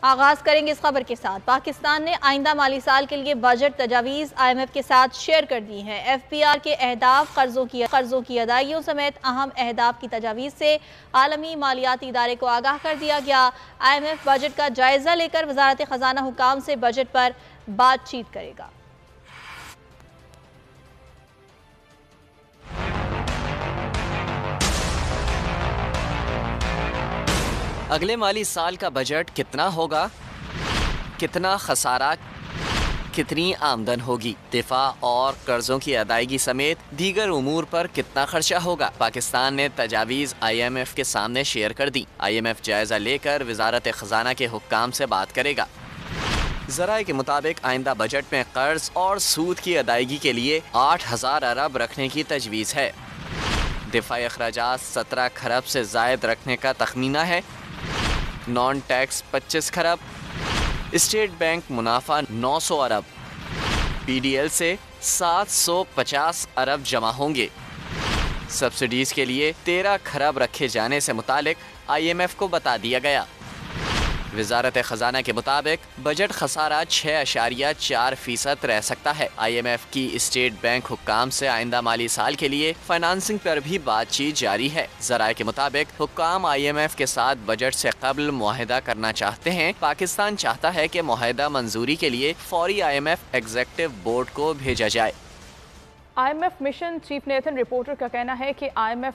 आगाज करेंगे इस खबर के साथ। पाकिस्तान ने आइंदा माली साल के लिए बजट तजावीज़ IMF के साथ शेयर कर दी हैं। FPR के अहदाफ, कर्जों की अदायगियों समेत अहम अहदाफ की तजावीज़ से आलमी मालियाती इदारे को आगाह कर दिया गया। IMF बजट का जायजा लेकर वजारत खजाना हुकाम से बजट पर बातचीत करेगा। अगले माली साल का बजट कितना होगा, कितना खसारा, कितनी आमदन होगी, दिफा और कर्जों की अदायगी समेत दीगर उमूर पर कितना खर्चा होगा, पाकिस्तान ने तजावीज़ IMF के सामने शेयर कर दी। IMF जायजा लेकर वजारत खजाना के हुक्काम से बात करेगा। ज़राए के मुताबिक आइंदा बजट में कर्ज और सूद की अदायगी के लिए 8000 अरब रखने की तजवीज़ है। दिफाई अखराजात 17 खरब से जायद रखने का तखमीना है। नॉन टैक्स 25 खरब, स्टेट बैंक मुनाफा 900 अरब, PDL से 750 अरब जमा होंगे। सब्सिडीज़ के लिए 13 खरब रखे जाने से मुतालिक IMF को बता दिया गया। वजारत खजाना के मुताबिक बजट खसारा 6.4% रह सकता है। IMF की स्टेट बैंक हुक्काम से आइंदा माली साल के लिए फाइनेंसिंग पर भी बातचीत जारी है। ज़राए के मुताबिक हुक्काम IMF के साथ बजट से कबल मुआहिदा करना चाहते हैं। पाकिस्तान चाहता है कि मुआहिदा मंजूरी के लिए फौरी IMF एग्जीक्यूटिव बोर्ड को भेजा जाए। IMF mission chief Nathan reporter का कहना है कि IMF